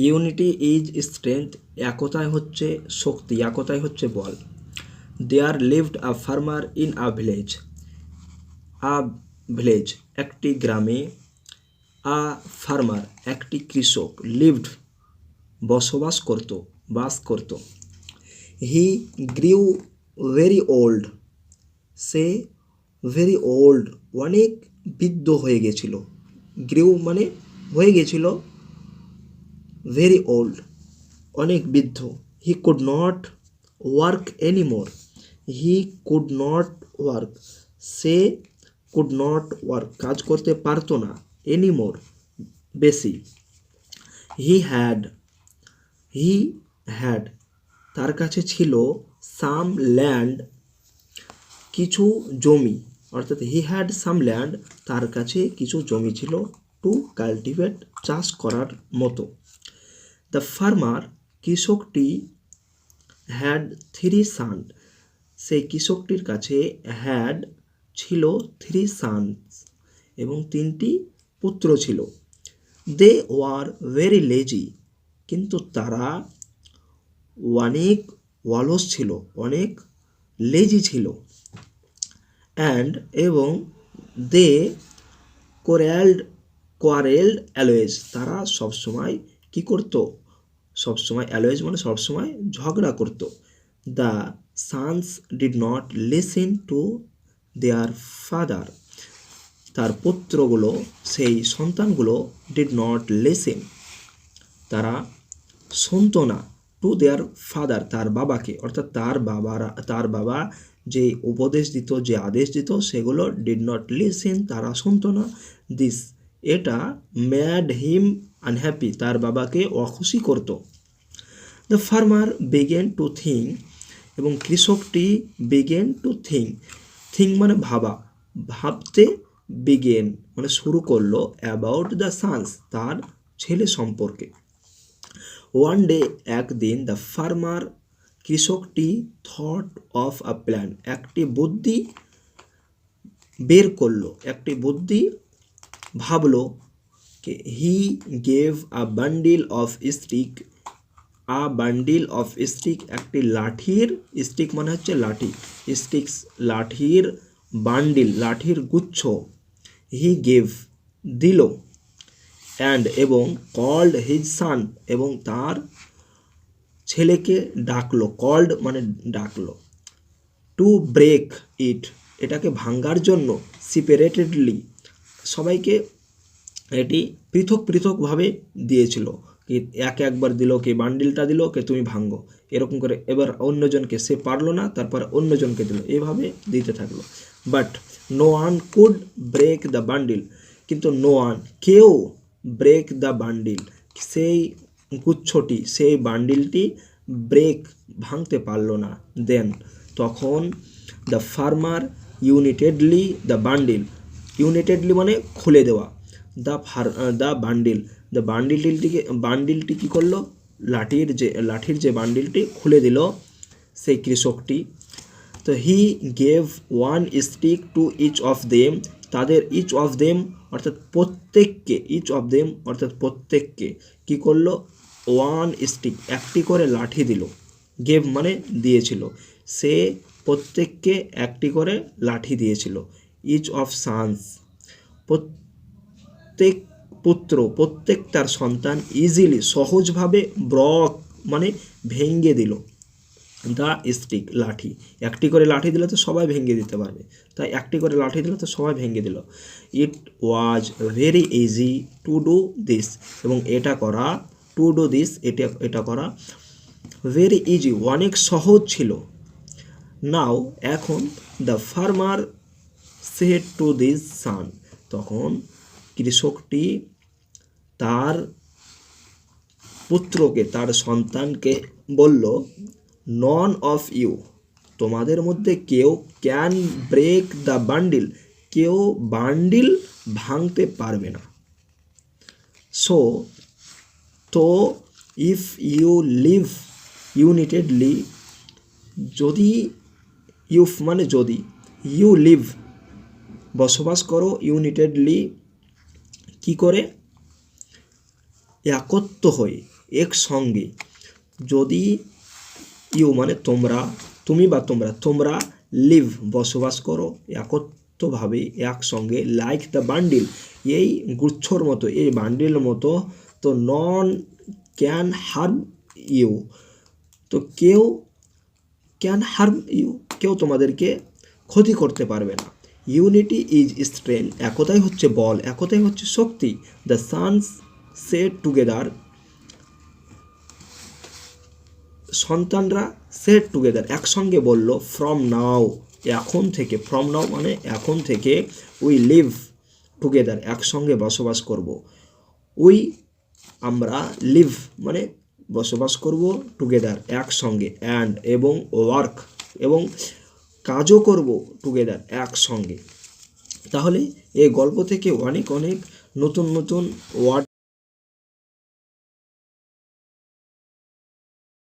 Unity is strength, একতাই হচ্ছে শক্তি, একতাই হচ্ছে বল। There lived a farmer in a village, a village একটি গ্রামে, আ ফার্মার একটি কৃষক, লিভড বসবাস করত, বাস করত। হি গ্রিউ ভেরি ওল্ড, সে ভেরি ওল্ড অনেক বৃদ্ধ হয়ে গেছিল। গ্রিউ মানে হয়ে গেছিল, ভেরি ওল্ড অনেক বৃদ্ধ। He could not work anymore, he could not work, say could not work কাজ করতে পারতো না, এনিমোর বেশি। হি হ্যাড, হি হ্যাড তার কাছে ছিল, সাম ল্যান্ড কিছু জমি, অর্থাৎ হি হ্যাড সাম ল্যান্ড তার কাছে কিছু জমি ছিল, টু কাল্টিভেট চাষ করার মতো। দ্য ফার্মার কৃষকটি, হ্যাড থ্রি সান সেই কৃষকটির কাছে, হ্যাড ছিল থ্রি সানস এবং তিনটি পুত্র ছিল। দে ওয়ার ভেরি লেজি কিন্তু তারা অনেক অলস ছিল, অনেক লেজি ছিল। অ্যান্ড এবং দে কোয়ারেল্ড অ্যালওয়েজ তারা সবসময় কী করতো, সবসময় অ্যালওয়েজ মানে সবসময় ঝগড়া করতো। The sons did not listen to their father তার পুত্রগুলো, সেই সন্তানগুলো, ডিড নট লিসেন তারা শুনতো না, টু দেয়ার ফাদার তার বাবাকে, অর্থাৎ তার বাবা যে উপদেশ দিত, যে আদেশ দিত, সেগুলো ডিড নট লিসেন তারা শুনতো না। দিস এটা ম্যাড হিম আনহ্যাপি তার বাবাকে অখুশি করত। The farmer began to think এবং কৃষকটি বিগেন টু থিঙ্ক মানে ভাবা, ভাবতে, বিগেন মানে শুরু করলো, অ্যাবাউট দ্য সানস তার ছেলে সম্পর্কে। ওয়ান ডে একদিন, দ্য ফার্মার কৃষকটি, থট অফ আ প্ল্যান একটি বুদ্ধি বের করলো, একটি বুদ্ধি ভাবলো। He gave a bundle of stick, a bundle of stick একটি লাঠির, স্টিক মানে হচ্ছে লাঠি, স্টিক্স লাঠির বান্ডিল লাঠির গুচ্ছ, হি গেভ দিল, অ্যান্ড এবং কল্ড হিজ সান এবং তার ছেলেকে ডাকলো, কল্ড মানে ডাকলো, টু ব্রেক ইট এটাকে ভাঙ্গার জন্য, সেপারেটেডলি সবাইকে এটি পৃথক পৃথকভাবে দিয়েছিল, কি একবার দিল, কে বান্ডিলটা দিল, কে তুমি ভাঙ্গো, এরকম করে। এবার অন্যজনকে, সে পারলো না, তারপর অন্যজনকে দিল, এভাবে দিতে থাকলো। But no one could break the bundle কিন্তু নো ওয়ান কেউ, ব্রেক দ্য বান্ডিল সেই গুচ্ছটি, সেই বান্ডিলটি ব্রেক ভাঙতে পারলো না। দেন তখন দ্য ফার্মার ইউনিটেডলি দ্য বান্ডিল, ইউনিটেডলি মানে খুলে দেওয়া, দ্য বান্ডিলটি কী করলো, লাঠির যে বান্ডিলটি খুলে দিল সেই কৃষকটি। তো he gave one stick to each of them তাদের, ইচ অফ দেম অর্থাৎ প্রত্যেককে, ইচ অফ দেম অর্থাৎ প্রত্যেককে কী করলো, ওয়ান স্টিক একটি করে লাঠি দিল, গেভ মানে দিয়েছিল, সে প্রত্যেককে একটি করে লাঠি দিয়েছিল। ইচ অফ সানস প্রত্যেক পুত্র, প্রত্যেক তার সন্তান, ইজিলি সহজভাবে, ব্রক মানে ভেঙ্গে দিল, দ্য স্টিক লাঠি, একটি করে লাঠি দিলে তো সবাই ভেঙে দিতে পারবে, তাই একটি করে লাঠি দিলে তো সবাই ভেঙে দিল। It was very easy to do this এবং এটা করা, টু ডু দিস এটা করা ভেরি ইজি অনেক সহজ ছিল। নাও এখন, the farmer said to this son তখন কৃষকটি তার পুত্রকে, তার সন্তানকে বলল, নন অফ ইউ তোমাদের মধ্যে কেউ, ক্যান ব্রেক দ্য বান্ডিল কেউ বান্ডিল ভাঙতে পারবে না। সো তো ইফ ইউ লিভ ইউনিটেডলি যদি, ইউফ মানে যদি, ইউ লিভ বসবাস করো, ইউনিটেডলি কি করে, একত্র হয়ে, একসঙ্গে। যদি ইউ মানে তোমরা, তুমি বা তোমরা লিভ বসবাস করো একত্রভাবে একসঙ্গে, লাইক দ্য বান্ডিল এই গুচ্ছর মতো, এই বান্ডিলের মতো, তো নন ক্যান হার্ম ইউ, তো কেউ ক্যান হার্ম ইউ, কেউ তোমাদেরকে ক্ষতি করতে পারবে না। ইউনিটি ইজ স্ট্রেংথ, একতাই হচ্ছে বল, একতাই হচ্ছে শক্তি। দ্য সানস সেড টুগেদার, সন্তানরা সেড টুগেদার একসঙ্গে বলল, ফ্রম নাও এখন থেকে, ফ্রম নাও মানে এখন থেকে, উই লিভ টুগেদার একসঙ্গে বসবাস করব, উই আমরা লিভ মানে বসবাস করব, টুগেদার একসঙ্গে, অ্যান্ড এবং ওয়ার্ক এবং কাজও করব টুগেদার একসঙ্গে। তাহলে এই গল্প থেকে অনেক নতুন ওয়ার্ড